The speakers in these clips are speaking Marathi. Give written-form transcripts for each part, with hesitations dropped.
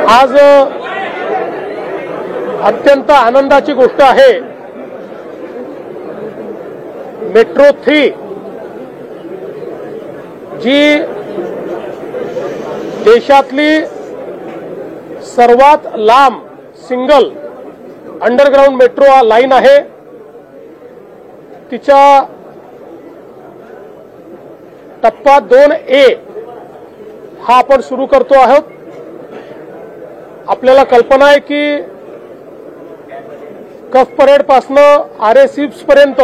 आज अत्यंत आनंदाची गोष्ट आहे। मेट्रो 3 जी देशातली सर्वात लांब सिंगल अंडरग्राउंड मेट्रो लाईन आहे, तिच्या टप्पा 2A हा आपण सुरू करतो आहोत। आपल्याला कल्पना आहे की कफ परेड पासून आरे सिप्स पर्यंत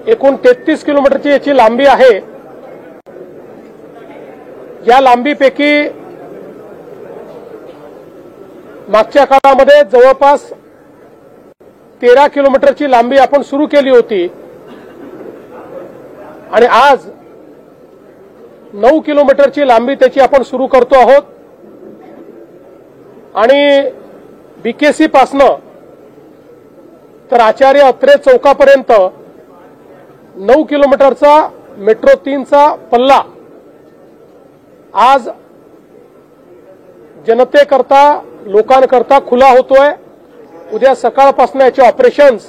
एकूण 33 किलोमीटरची याची लांबी आहे। या लांबीपैकी मागच्या काळामध्ये जवळपास 13 किलोमीटरची लांबी आपण सुरू केली होती आणि आज 9 किलोमीटरची लांबी त्याची आपण सुरू करतो आहोत आणि बीकेसी पासनं तर आचार्य अत्रे चौकापर्यंत 9 किलोमीटरचा मेट्रो 3चा पल्ला आज जनतेकरता लोकांकरता खुला होतोय। उद्या सकाळपासून याचे ऑपरेशन्स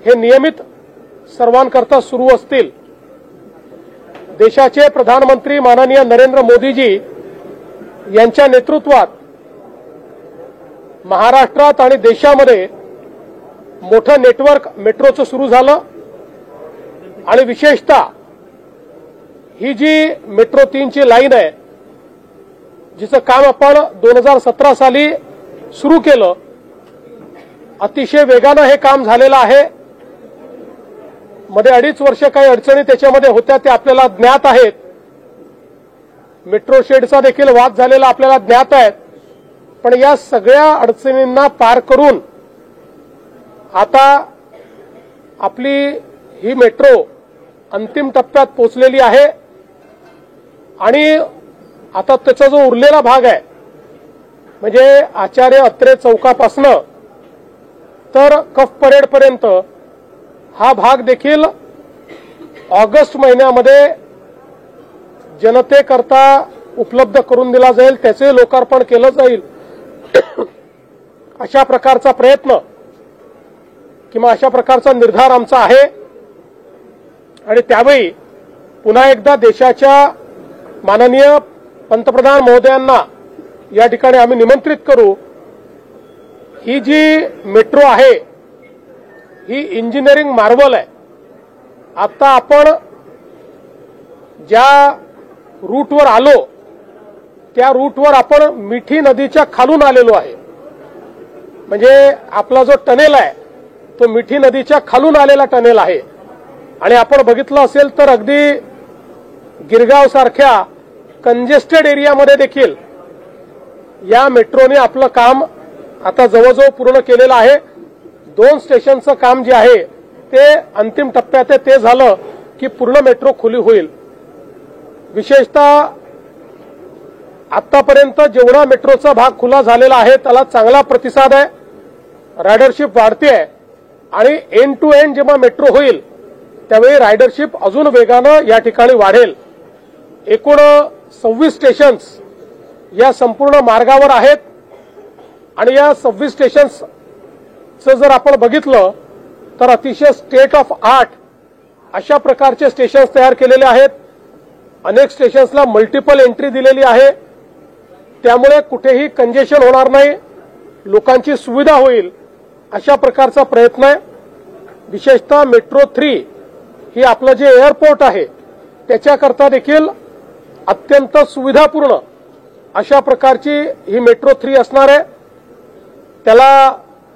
हे नियमित सर्वांकरता सुरू असतील। देशाचे प्रधानमंत्री माननीय नरेंद्र मोदीजी यांच्या नेतृत्वात महाराष्ट्रात आणि देशामध्ये मोठं नेटवर्क मेट्रोचं सुरू झालं आणि विशेषतः ही जी मेट्रो 3 ची लाईन आहे, जिचं काम आपण 2017 साली सुरू केलं, अतिशय वेगानं हे काम झालेलं आहे। मध्ये 2.5 वर्ष काही अडचणी त्याच्यामध्ये होत्या, ते आपल्याला ज्ञात आहेत। मेट्रो शेडचा देखील वाद झालेला आपल्याला ज्ञात आहे। पण या सगळ्या अडचणींना पार करून आता आपली ही मेट्रो अंतिम टप्प्यात पोहोचलेली आहे आणि आता त्याचा जो उरलेला भाग आहे म्हणजे आचार्य अत्रे चौकापासून तर कफ परेड पर्यंत हा भाग देखील ऑगस्ट महिन्यामध्ये जनतेकरता उपलब्ध करून दिला जाईल, त्याचे लोकार्पण केलं जाईल। अशा प्रकारचा प्रयत्न किंवा अशा प्रकारचा निर्धार आमचा आहे आणि त्यावेळी पुन्हा एकदा देशाच्या माननीय पंतप्रधान महोदयांना या ठिकाणी आम्ही निमंत्रित करू। ही जी मेट्रो आहे ही इंजिनिअरिंग मार्वल आहे। आता आपण ज्या रूटवर आलो त्या रूटवर आपण मिठी नदीच्या खालून आलेलो आहे। म्हणजे आपला जो टनेल आहे तो मिठी नदीच्या खालून आलेला टनेल आहे आणि आपण बघितलं असेल तर अगदी गिरगाव सारख्या कंजेस्टेड एरियामध्ये देखील या मेट्रोने आपलं काम आता जवळजवळ पूर्ण केलेलं आहे। 2 स्टेशनचं काम जे आहे ते अंतिम टप्प्यात आहे, ते झालं की पूर्ण मेट्रो खुली होईल। विशेषतः आतापर्यंत जेवढा मेट्रोचा भाग खुला झालेला आहे त्याला चांगला प्रतिसाद आहे, रायडरशिप वाढते आहे आणि एंड टू एंड जेव्हा मेट्रो होईल त्यावेळी रायडरशिप अजून वेगानं या ठिकाणी वाढेल। एकूण 26 स्टेशन्स या संपूर्ण मार्गावर आहेत आणि या 26 स्टेशन्सचं जर आपण बघितलं तर अतिशय स्टेट ऑफ आर्ट अशा प्रकारचे स्टेशन्स तयार केलेले आहेत। अनेक स्टेशन्सला मल्टिपल एंट्री दिलेली आहे, त्यामुळे कुठेही कंजेशन होणार नाही, लोकांची सुविधा होईल अशा प्रकारचा प्रयत्न आहे। विशेषतः मेट्रो 3 ही आपलं जे एअरपोर्ट आहे त्याच्याकरता देखील अत्यंत सुविधापूर्ण अशा प्रकारची ही मेट्रो 3 असणार आहे। त्याला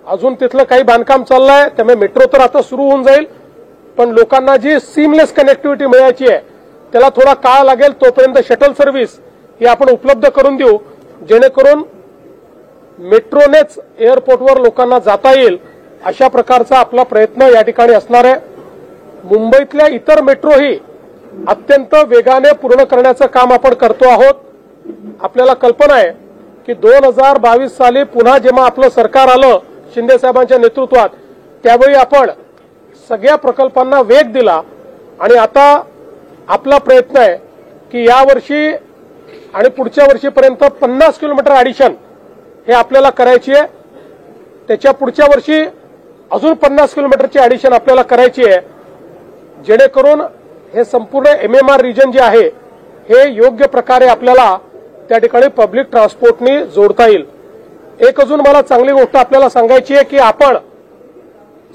अजून तिथलं काही बांधकाम चाललं आहे, त्यामुळे मेट्रो तर आता सुरू होऊन जाईल, पण लोकांना जी सीमलेस कनेक्टिव्हिटी मिळायची आहे त्याला थोडा काळ लागेल। तोपर्यंत शटल सर्व्हिस ही आपण उपलब्ध करून देऊ, जेणेकरून मेट्रोनेच एअरपोर्टवर लोकांना जाता येईल अशा प्रकारचा आपला प्रयत्न या ठिकाणी असणार आहे। मुंबईतल्या इतर मेट्रोही अत्यंत वेगाने पूर्ण करण्याचं काम आपण करतो आहोत। आपल्याला कल्पना आहे की 2022 साली पुन्हा जेव्हा आपलं सरकार आलं शिंदे साहेबांच्या नेतृत्वात त्यावेळी आपण सगळ्या प्रकल्पांना वेग दिला आणि आता आपला प्रयत्न आहे की यावर्षी आणि पुढच्या वर्षीपर्यंत 50 किलोमीटर ऍडिशन हे आपल्याला करायची आहे. त्याच्या पुढच्या वर्षी अजून 50 किलोमीटरची ऍडिशन आपल्याला करायची आहे, जेणेकरून हे संपूर्ण एमएमआर रिजन जे आहे हे योग्य प्रकारे आपल्याला त्या ठिकाणी पब्लिक ट्रान्सपोर्टनी जोडता येईल. एक अजून मला चांगली गोष्ट आपल्याला सांगायची आहे की आपण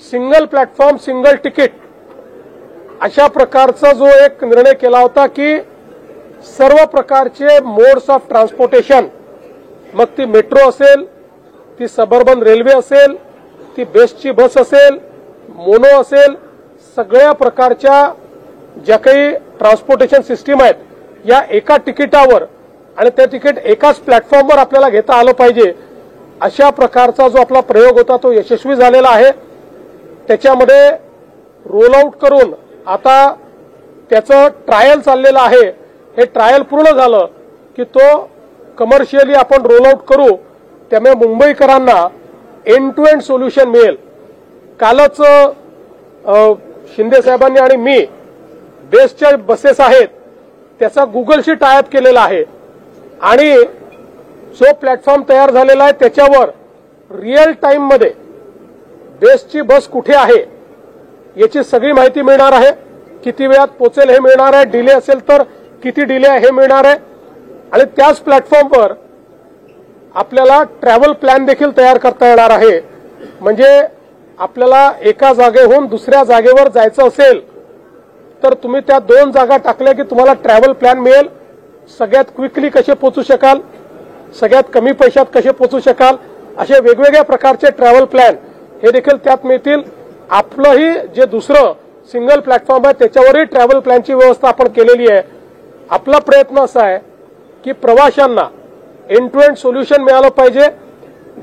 सिंगल प्लॅटफॉर्म सिंगल तिकीट अशा प्रकारचा जो एक निर्णय केला होता की सर्व प्रकारचे मोड्स ऑफ ट्रान्सपोर्टेशन, मग ती मेट्रो असेल, ती सबअर्बन रेल्वे असेल, ती बेस्टची बस असेल, मोनो असेल, सगळ्या प्रकारच्या ज्या काही ट्रान्सपोर्टेशन सिस्टीम आहेत या एका तिकिटावर आणि ते तिकीट एकाच प्लॅटफॉर्मवर आपल्याला घेता आलं पाहिजे, अशा प्रकारचा जो आपला प्रयोग होता तो यशस्वी झालेला आहे. त्याच्यामध्ये रोल आउट करून आता त्याचं ट्रायल चाललेलं आहे. हे ट्रायल पूर्ण झालं की तो कमर्शियली आपण रोल आउट करू, त्यामुळे मुंबईकरांना एंड टू एंड सोल्युशन मिळेल. कालच शिंदे साहेबांनी आणि मी बेस्टच्या बसेस आहेत त्याचा गुगलशी टायअप केलेला आहे आणि जो प्लॅटफॉर्म तयार झालेला आहे त्याच्यावर रिअल टाइम मध्ये बेस्टची बस कुठे आहे याची सगळी माहिती मिळणार आहे. किती वेळात पोहोचेल हे मिळणार आहे, डिले असेल तर किती डिले आहे हे मिळणार आहे आणि त्याच प्लॅटफॉर्मवर आपल्याला ट्रॅव्हल प्लॅन देखील तयार करता येणार आहे. म्हणजे आपल्याला एका जागेहून दुसऱ्या जागेवर जायचं असेल तर तुम्ही त्या 2 जागा टाकल्या की तुम्हाला ट्रॅव्हल प्लॅन मिळेल. सगळ्यात क्विकली कसे पोहोचू शकाल, सगळ्यात कमी पैशात कसे पोहोचू शकाल, असे वेगवेगळ्या प्रकारचे ट्रॅव्हल प्लॅन हे देखील त्यात मिळतील. आपलंही जे दुसरं सिंगल प्लॅटफॉर्म आहे त्याच्यावरही ट्रॅव्हल प्लॅनची व्यवस्था आपण केलेली आहे. आपला प्रयत्न असा आहे की प्रवाशांना एंड टू एंड सोल्युशन मिळालं पाहिजे,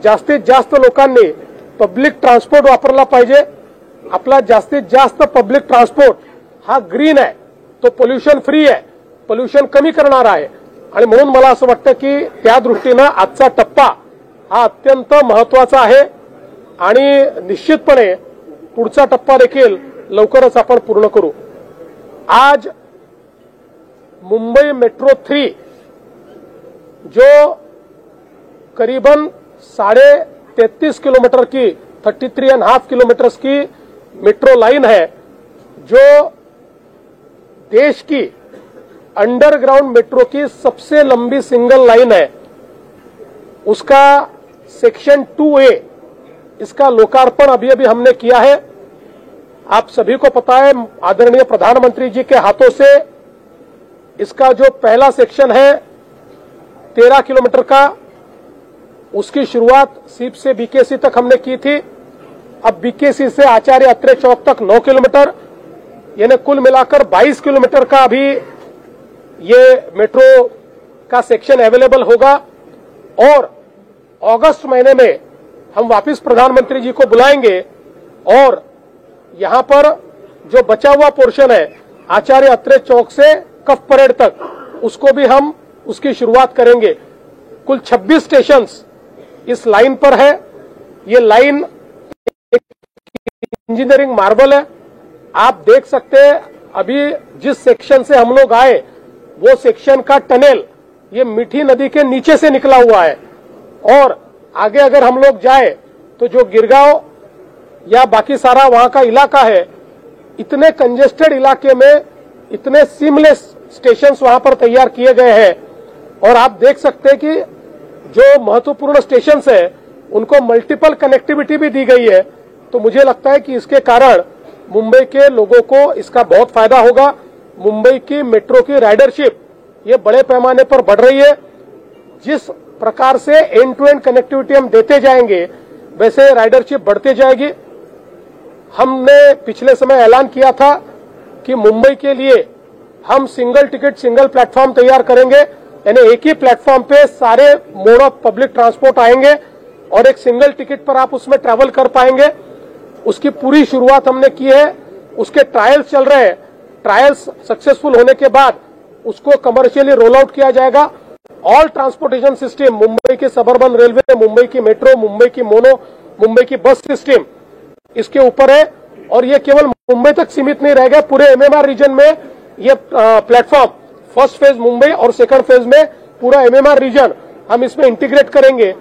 जास्तीत जास्त लोकांनी पब्लिक ट्रान्सपोर्ट वापरला पाहिजे. आपला जास्तीत जास्त पब्लिक ट्रान्सपोर्ट हा ग्रीन आहे, तो पोल्युशन फ्री आहे, पोल्युशन कमी करणारा आहे आणि म्हणून मला असं वाटतं की त्या दृष्टीनं आजचा टप्पा हा अत्यंत महत्वाचा आहे आणि निश्चितपणे पुढचा टप्पा देखील लवकरच आपण पूर्ण करू. आज मुंबई मेट्रो 3 जो करीबन 33.5 किलोमीटर की 33.5 किलोमीटर की मेट्रो लाइन है, जो देश की अंडरग्राउंड मेट्रो की सबसे लंबी सिंगल लाइन है, उसका सेक्शन 2A इसका लोकार्पण अभी अभी हमने किया है. आप सभी को पता है आदरणीय प्रधानमंत्री जी के हाथों से इसका जो पहला सेक्शन है 13 किलोमीटर का, उसकी शुरुआत सीप से बीकेसी तक हमने की थी. अब बीकेसी से आचार्य अत्रे चौक तक 9 किलोमीटर, यानी कुल मिलाकर 22 किलोमीटर का अभी ये मेट्रो का सेक्शन अवेलेबल होगा और अगस्त महीने में हम वापस प्रधानमंत्री जी को बुलाएंगे और यहां पर जो बचा हुआ पोर्शन है आचार्य अत्रे चौक से कफ परेड तक, उसको भी हम उसकी शुरुआत करेंगे. कुल 26 स्टेशन इस लाइन पर है. ये लाइन इंजीनियरिंग मार्वल है. आप देख सकते हैं अभी जिस सेक्शन से हम लोग आए वो सेक्शन का टनल ये मीठी नदी के नीचे से निकला हुआ है और आगे अगर हम लोग जाए तो जो गिरगांव या बाकी सारा वहां का इलाका है, इतने कंजेस्टेड इलाके में इतने सीमलेस स्टेशंस वहां पर तैयार किए गए हैं और आप देख सकते हैं कि जो महत्वपूर्ण स्टेशंस है उनको मल्टीपल कनेक्टिविटी भी दी गई है. तो मुझे लगता है कि इसके कारण मुंबई के लोगों को इसका बहुत फायदा होगा. मुंबई की मेट्रो की राइडरशिप ये बड़े पैमाने पर बढ़ रही है. जिस प्रकार से एंड टू एंड कनेक्टिविटी हम देते जाएंगे वैसे राइडरशिप बढ़ती जाएगी. हमने पिछले समय ऐलान किया था कि मुंबई के लिए हम सिंगल टिकट सिंगल प्लेटफॉर्म तैयार करेंगे, यानी एक ही प्लेटफॉर्म पे सारे मोड ऑफ पब्लिक ट्रांसपोर्ट आएंगे और एक सिंगल टिकट पर आप उसमें ट्रैवल कर पाएंगे. उसकी पूरी शुरुआत हमने की है. उसके ट्रायल्स चल रहे हैं. ट्रायल्स सक्सेसफुल होने के बाद उसको कमर्शियली रोल आउट किया जाएगा. ऑल ट्रांसपोर्टेशन सिस्टम, मुंबई की सबअर्बन रेलवे, मुंबई की मेट्रो, मुंबई की मोनो, मुंबई की बस सिस्टम इसके ऊपर है और ये केवल मुंबई तक सीमित नहीं रहेगा. पूरे एमएमआर रीजन में ये प्लेटफॉर्म फर्स्ट फेज मुंबई और सेकंड फेज में पूरा एमएमआर रीजन हम इसमें इंटीग्रेट करेंगे।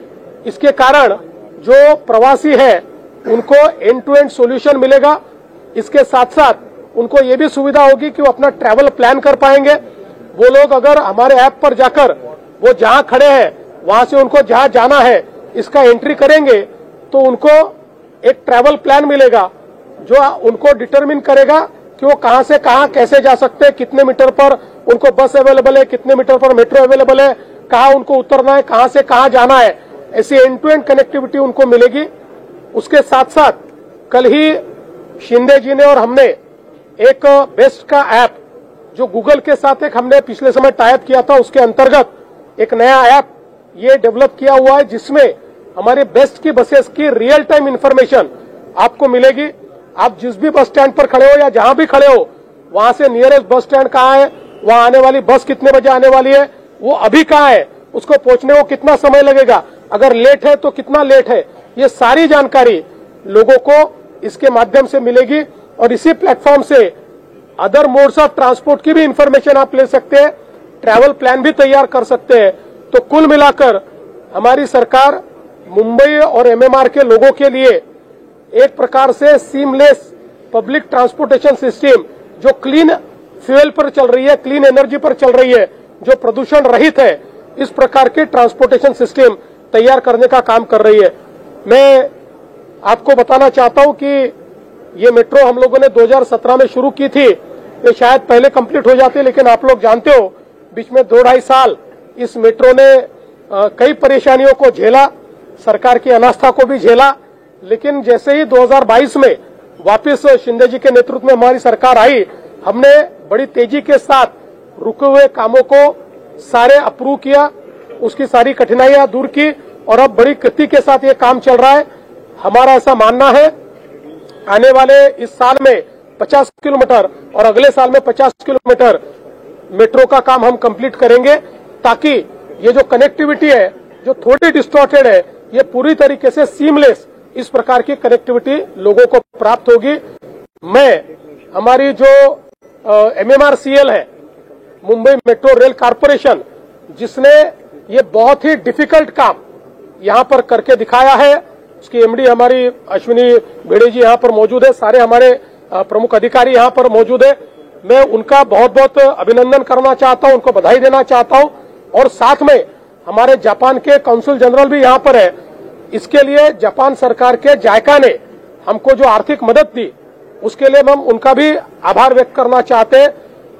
इसके कारण जो प्रवासी है उनको एंड टू एंड सॉल्यूशन मिलेगा। इसके साथ साथ उनको ये भी सुविधा होगी कि वो अपना ट्रैवल प्लान कर पाएंगे। वो लोग अगर हमारे ऐप पर जाकर वो जहां खड़े हैं वहां से उनको जहां जाना है इसका एंट्री करेंगे तो उनको एक ट्रैवल प्लान मिलेगा जो उनको डिटरमिन करेगा कि वो कहां से कहां कैसे जा सकते हैं, कितने मीटर पर उनको बस अवेलेबल है, कितने मीटर पर मेट्रो अवेलेबल है, कहां उनको उतरना है, कहां से कहां जाना है। ऐसी एंड टू एंड कनेक्टिविटी उनको मिलेगी। उसके साथ साथ कल ही शिंदे जी ने और हमने एक बेस्ट का ऐप जो गूगल के साथ एक हमने पिछले समय टाइप किया था, उसके अंतर्गत एक नया ऐप ये डेवलप किया हुआ है जिसमें हमारी बेस्ट की बसेस की रियल टाइम इंफॉर्मेशन आपको मिलेगी। आप जिस भी बस स्टैंड पर खड़े हो या जहां भी खड़े हो वहां से नियरेस्ट बस स्टैंड कहां है, वहां आने वाली बस कितने बजे आने वाली है, वो अभी कहां है, उसको पहुंचने को कितना समय लगेगा, अगर लेट है तो कितना लेट है, ये सारी जानकारी लोगों को इसके माध्यम से मिलेगी। और इसी platform say other modes of transport की भी इंफॉर्मेशन आप ले सकते हैं, ट्रैवल प्लान भी तैयार कर सकते हैं। तो कुल मिलाकर हमारी सरकार मुंबई और एमएमआर के लोगों के लिए एक प्रकार से सीमलेस पब्लिक ट्रांसपोर्टेशन सिस्टम जो क्लीन फ्यूल पर चल रही है, क्लीन एनर्जी पर चल रही है, जो प्रदूषण रहित है, इस प्रकार के ट्रांसपोर्टेशन सिस्टम तैयार करने का काम कर रही है। मैं आपको बताना चाहता हूं कि ये मेट्रो हम लोगों ने 2017 में शुरू की थी, ये शायद पहले कंप्लीट हो जाती, लेकिन आप लोग जानते हो बीच में 2-2.5 साल इस मेट्रो ने कई परेशानियों को झेला, सरकार की अनास्था को भी झेला। लेकिन जैसे ही 2022 में वापस शिंदे जी के नेतृत्व में हमारी सरकार आई, हमने बड़ी तेजी के साथ रुके हुए कामों को सारे अप्रूव किया, उसकी सारी कठिनाइयां दूर की और अब बड़ी गति के साथ ये काम चल रहा है। हमारा ऐसा मानना है आने वाले इस साल में 50 किलोमीटर और अगले साल में 50 किलोमीटर मेट्रो का काम हम कंप्लीट करेंगे ताकि ये जो कनेक्टिविटी है जो थोड़ी डिस्टॉर्टेड है ये पूरी तरीके से सीमलेस इस प्रकार की कनेक्टिविटी लोगों को प्राप्त होगी। मैं हमारी जो एमएमआरसीएल है, मुंबई मेट्रो रेल कॉरपोरेशन, जिसने ये बहुत ही डिफिकल्ट काम यहां पर करके दिखाया है, उसकी एमडी हमारी अश्विनी भिड़े जी यहां पर मौजूद है, सारे हमारे प्रमुख अधिकारी यहां पर मौजूद है। मैं उनका बहुत बहुत अभिनंदन करना चाहता हूं, उनको बधाई देना चाहता हूं। और साथ में हमारे जापान के काउंसिल जनरल भी यहां पर है। इसके लिए जापान सरकार के जायका ने हमको जो आर्थिक मदद दी उसके लिए हम उनका भी आभार व्यक्त करना चाहते हैं।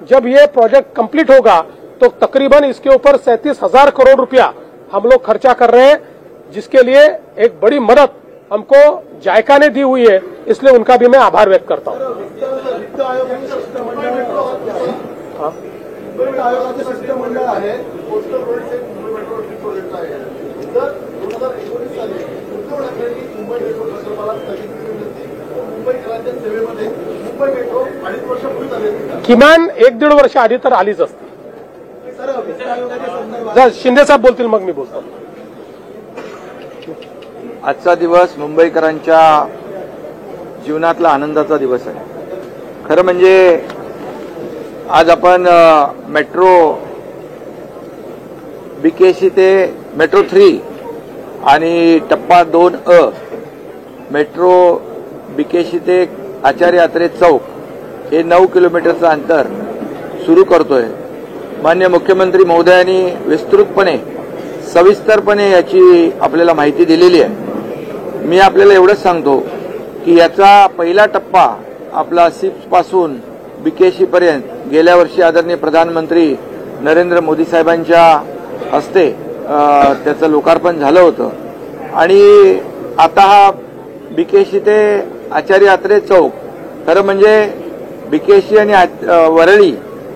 जब ये प्रोजेक्ट कंप्लीट होगा तो तकरीबन इसके ऊपर 37,000 करोड़ रुपया हम लोग खर्चा कर रहे हैं, जिसके लिए एक बड़ी मदद हमको जायका ने दी हुई है, इसलिए उनका भी मैं आभार व्यक्त करता हूं। किमान 1-1.5 वर्ष आधी तर आलीच असते। शिंदे साहेब बोलतील मग मी बोलतो। आजचा दिवस मुंबईकरांच्या जीवनातला आनंदाचा दिवस आहे। खरं म्हणजे आज आपण मेट्रो बीकेसी ते मेट्रो 3 आणि टप्पा 2A मेट्रो बीकेसी ते आचार्य यात्रे चौक हे 9 किलोमीटरचं अंतर सुरू करतोय। माननीय मुख्यमंत्री महोदयांनी विस्तृतपणे सविस्तरपणे याची आपल्याला माहिती दिलेली आहे। मी आपल्याला एवढंच सांगतो की याचा पहिला टप्पा आपला सिप्स पासून बीकेसी पर्यंत गेल्या वर्षी आदरणीय प्रधानमंत्री नरेंद्र मोदी साहेबांच्या हस्ते त्याचं लोकार्पण झालं होतं आणि आता हा बीकेसी ते आचार्य यात्रे चौक खरं म्हणजे बीकेसी आणि वरळी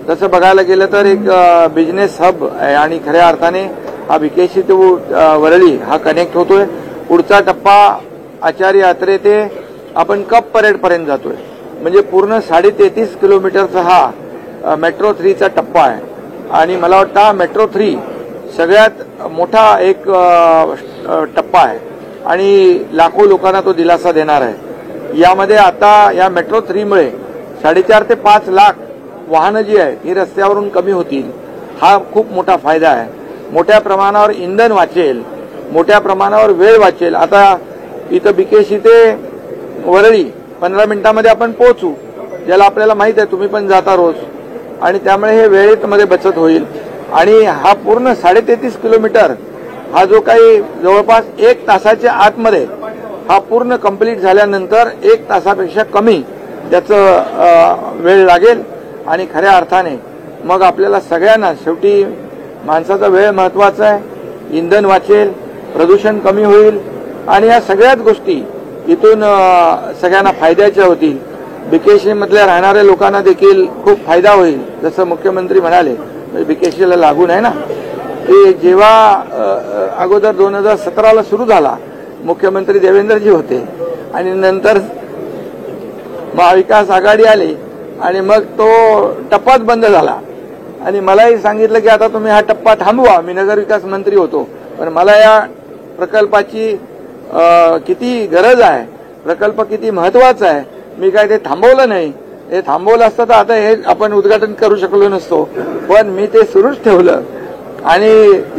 तसं बघायला गेलं तर एक बिझनेस हब आहे आणि खऱ्या अर्थाने हा बीकेसी ते वरळी हा कनेक्ट होतोय। पुढचा टप्पा आचार्य यात्रे ते आपण कप परेड पर्यंत जातोय, म्हणजे पूर्ण 33.5 किलोमीटरचा हा मेट्रो 3चा टप्पा आहे आणि मला वाटतं हा मेट्रो 3 सगळ्यात मोठा एक टप्पा आहे आणि लाखो लोकांना तो दिलासा देणार आहे। यामध्ये आता या मेट्रो 3 मुळे 4.5 ते 5 लाख वाहनं जी आहेत ही रस्त्यावरून कमी होतील, हा खूप मोठा फायदा आहे। मोठ्या प्रमाणावर इंधन वाचेल, मोठ्या प्रमाणावर वेळ वाचेल. आता इथं बीकेसी ते वरळी 15 मिनिटांमध्ये आपण पोहोचू, ज्याला आपल्याला माहित आहे, तुम्ही पण जाता रोज, आणि त्यामुळे हे वेळेमध्ये बचत होईल. आणि हा पूर्ण 33.5 किलोमीटर हा जो काही जवळपास 1 तासाच्या आतमध्ये हा पूर्ण कंप्लीट झाल्यानंतर 1 तासापेक्षा कमी त्याचं वेळ लागेल. आणि खऱ्या अर्थाने मग आपल्याला सगळ्यांना शेवटी माणसाचा वेळ महत्वाचा आहे, इंधन वाचेल, प्रदूषण कमी होईल, आणि या सगळ्याच गोष्टी इथून सगळ्यांना फायद्याच्या होतील. बीकेसी मधल्या राहणाऱ्या लोकांना देखील खूप फायदा होईल. जसं मुख्यमंत्री म्हणाले, बीकेसीला लागून आहे ना, की जेव्हा अगोदर 2017ला सुरू झाला, मुख्यमंत्री देवेंद्रजी होते, आणि नंतर महाविकास आघाडी आली, आणि मग तो टप्पाच बंद झाला. आणि मलाही सांगितलं की आता तुम्ही हा टप्पा थांबवा. मी नगरविकास मंत्री होतो, पण मला या प्रकल्पाची किती गरज आहे, प्रकल्प किती महत्वाचा आहे, मी काय ते थांबवलं नाही. हे थांबवलं असतं तर आता हे आपण उद्घाटन करू शकलो नसतो, पण मी ते सुरूच ठेवलं. आणि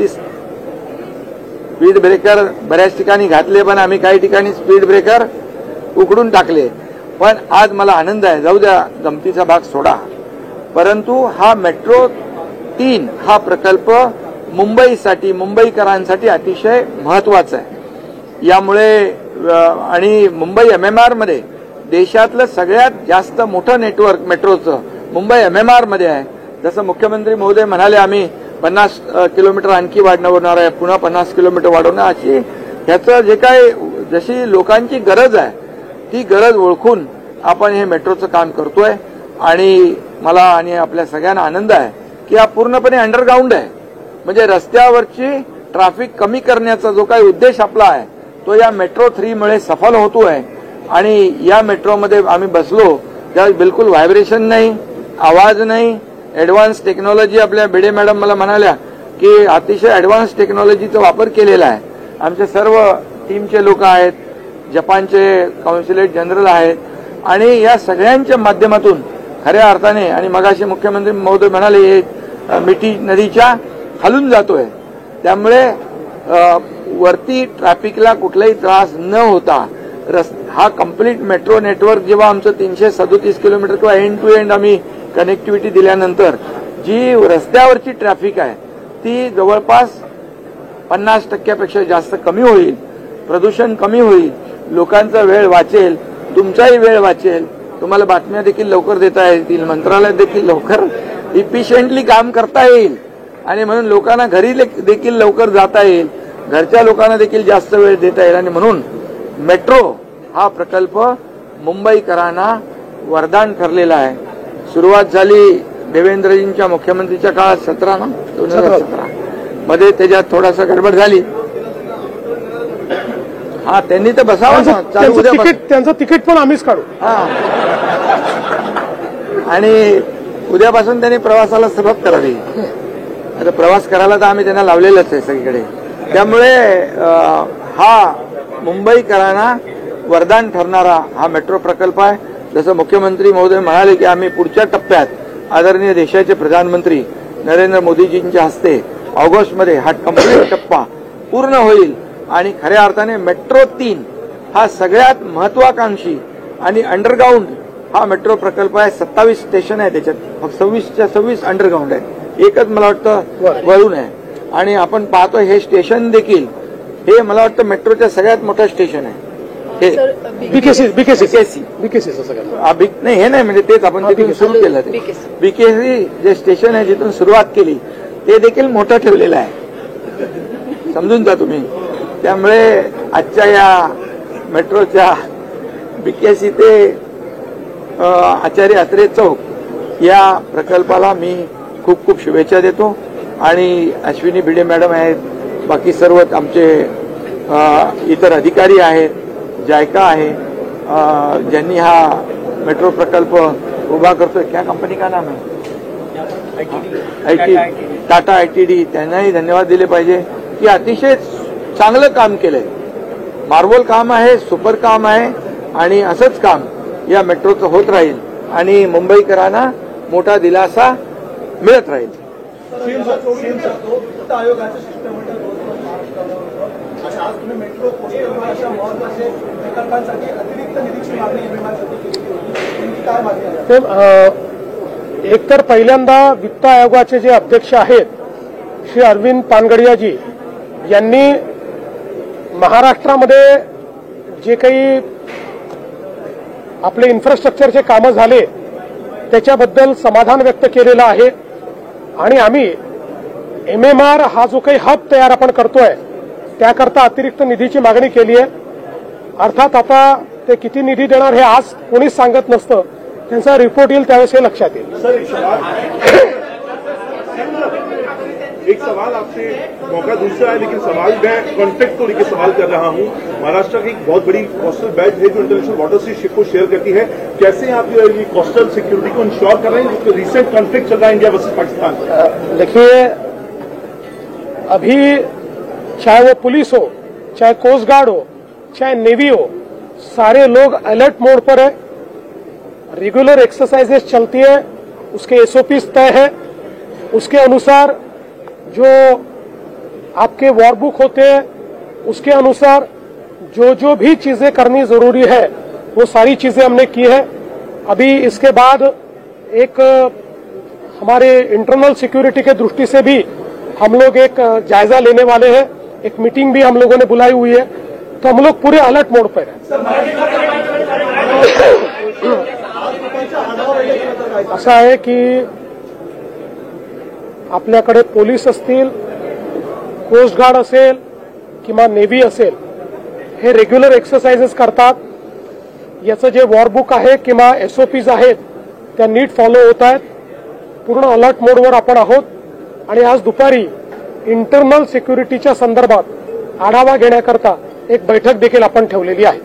स्पीड ब्रेकर बऱ्याच ठिकाणी घातले, पण आम्ही काही ठिकाणी स्पीड ब्रेकर उघडून टाकले. पण आज मला आनंद आहे, जाऊ द्या गमतीचा भाग सोडा, परंतु हा मेट्रो 3 हा प्रकल्प मुंबईसाठी, मुंबईकरांसाठी अतिशय महत्वाचा आहे. यामुळे आणि मुंबई MMR मध्ये देशातलं सगळ्यात जास्त मोठं नेटवर्क मेट्रोचं मुंबई MMR मध्ये आहे. जसं मुख्यमंत्री महोदय म्हणाले, आम्ही 50 किलोमीटर आणखी वाढवणार आहे, पुन्हा 50 किलोमीटर वाढवणार, अशी ह्याचं जे काय जशी लोकांची गरज आहे ती गरज ओळखून आपण हे मेट्रोचं काम करतोय. आणि मला आणि आपल्या सगळ्यांना आनंद आहे की हा पूर्णपणे अंडरग्राऊंड आहे. म्हणजे रस्त्यावरची ट्रॅफिक कमी करण्याचा जो काही उद्देश आपला आहे तो या मेट्रो 3 मुळे सफल होतोय. आणि या मेट्रोमध्ये आम्ही बसलो त्यावेळी बिलकुल व्हायब्रेशन नाही, आवाज नाही, ऍडव्हान्स टेक्नॉलॉजी. आपल्या भिडे मॅडम मला म्हणाल्या की अतिशय ऍडव्हान्स टेक्नॉलॉजीचा वापर केलेला आहे. आमचे सर्व टीमचे लोक आहेत, जपानचे कॉन्सुलेट जनरल आहेत, आणि या सगळ्यांच्या माध्यमातून खऱ्या अर्थाने, आणि मगाशी मुख्यमंत्री महोदय म्हणाले, मिठी नदीच्या खालून जातोय, त्यामुळे वरती ट्रॅफिकला कुठलाही त्रास न होता हा कंप्लीट मेट्रो नेटवर्क जेव्हा आमचं 337 किलोमीटर किंवा एंड टू एंड आम्ही कनेक्टिव्हिटी दिल्यानंतर जी रस्त्यावरची ट्रॅफिक आहे ती जवळपास 50% जास्त कमी होईल, प्रदूषण कमी होईल, लोकांचा वेळ वाचेल, तुमचाही वेळ वाचेल, तुम्हाला बातम्या देखील लवकर देता येतील, मंत्रालयात देखील लवकर इफिशियंटली काम करता येईल, आणि म्हणून लोकांना घरी देखील लवकर जाता येईल, घरच्या लोकांना देखील जास्त वेळ देता येईल. आणि म्हणून मेट्रो हा प्रकल्प मुंबईकरांना वरदान ठरलेला आहे. सुरुवात झाली देवेंद्रजींच्या मुख्यमंत्रीच्या काळात 2017 मध्ये, त्याच्यात थोडासा गडबड झाली. हा, त्यांनी तर बसावं ना, चालू त्यांचं तिकीट पण आम्हीच काढू. हा, आणि उद्यापासून त्यांनी प्रवासाला सुरुवात करावी. आता प्रवास करायला तर आम्ही त्यांना लावलेलंच आहे सगळीकडे. त्यामुळे हा मुंबईकरांना वरदान ठरणारा हा मेट्रो प्रकल्प आहे. जसं मुख्यमंत्री महोदय म्हणाले की आम्ही पुढच्या टप्प्यात आदरणीय देशाचे प्रधानमंत्री नरेंद्र मोदीजींच्या हस्ते ऑगस्टमध्ये हा कंप्लीट टप्पा पूर्ण होईल. आणि खऱ्या अर्थाने मेट्रो 3 हा सगळ्यात महत्वाकांक्षी आणि अंडरग्राऊंड हा मेट्रो प्रकल्प आहे. 27 स्टेशन आहे त्याच्यात, 26च्या 26 अंडरग्राऊंड आहे, एकच मला वाटतं वळून आहे. आणि आपण पाहतो हे स्टेशन देखील, हे मला वाटतं मेट्रोच्या सगळ्यात मोठं स्टेशन आहे हे बीकेसी नाही, हे नाही, म्हणजे तेच आपण तिथून सुरू केलं. बीकेसी जे स्टेशन आहे जिथून सुरुवात केली ते देखील मोठं ठेवलेलं आहे, समजून जा तुम्ही. त्यामुळे आजच्या या मेट्रोच्या बीकेसी ते आचार्य अत्रे चौक या प्रकल्पाला मी खूप खूप शुभेच्छा देतो. आणि अश्विनी भिडे मॅडम आहेत, बाकी सर्व आमचे इतर अधिकारी आहेत, जायका आहे, ज्यांनी हा मेट्रो प्रकल्प उभा करतोय. क्या कंपनी का नाम है? टाटा ITD. त्यांनाही धन्यवाद दिले पाहिजे की अतिशय चांगलं काम केलंय, मार्वल काम आहे, सुपर काम आहे, आणि असंच काम या मेट्रोचं होत राहील आणि मुंबईकरांना मोठा दिलासा मिळत राहील. वित्त आयोगाचं शिष्टमंडळ महाराष्ट्रावर होतं आणि आज तुम्ही मेट्रो कोस्टल अशा महत्वाच्या प्रकल्पांसाठी अतिरिक्त निधीची मागणी एमएमआरसाठी केली होती. नेमकी काय मागणी आहे? एकतर पहिल्यांदा वित्त आयोगाचे जे अध्यक्ष आहेत श्री अरविंद पानगडियाजी यांनी महाराष्ट्रामध्ये जे काही आपले इन्फ्रास्ट्रक्चरचे कामं झाले त्याच्याबद्दल समाधान व्यक्त केलेलं आहे आणि आम्ही एमएमआर हा जो काही हब तयार आपण करतोय त्याकरता अतिरिक्त निधीची मागणी केली आहे. अर्थात आता ते किती निधी देणार हे आज कोणीच सांगत नसतं. त्यांचा रिपोर्ट येईल त्यावेळेस हे लक्षात येईल. सर एक सवाल आपसे मौका दूसरा है, लेकिन सवाल मैं कॉन्फ्लिक्ट को लेकर सवाल कर रहा हूं. महाराष्ट्र की एक बहुत बड़ी कोस्टल बेल्ट है जो इंटरनेशनल वाटर से शिप को शेयर करती है. कैसे आप ये कोस्टल सिक्योरिटी को इंश्योर कर रहे हैं जो रिसेंट कॉन्फ्लिक्ट चल रहा है इंडिया वर्सेस पाकिस्तान? देखिए, अभी चाहे वो पुलिस हो, चाहे कोस्ट गार्ड हो, चाहे नेवी हो, सारे लोग अलर्ट मोड पर है. रेगुलर एक्सरसाइजेस चलती है, उसके एसओपीज तय है, उसके अनुसार जो आपके वॉरबुक होते हैं उसके अनुसार जो जो भी चीजें करनी जरूरी है वो सारी चीजें हमने की है. अभी इसके बाद एक हमारे इंटरनल सिक्योरिटी के दृष्टि से भी हम लोग एक जायजा लेने वाले हैं. एक मीटिंग भी हम लोगों ने बुलाई हुई है, तो हम लोग पूरे अलर्ट मोड पर हैं. असं आहे की आपल्याकडे पोलीस असतील, कोस्ट गार्ड असेल किंवा नेव्ही असेल, हे रेग्युलर एक्सरसाइजेस करतात. याचं जे वॉरबुक आहे किंवा एसओपीज आहेत त्या नीट फॉलो होत आहेत. पूर्ण अलर्ट मोडवर आपण आहोत आणि आज दुपारी इंटरनल सिक्युरिटीच्या संदर्भात आढावा घेण्याकरता एक बैठक देखील आपण ठेवलेली आहे.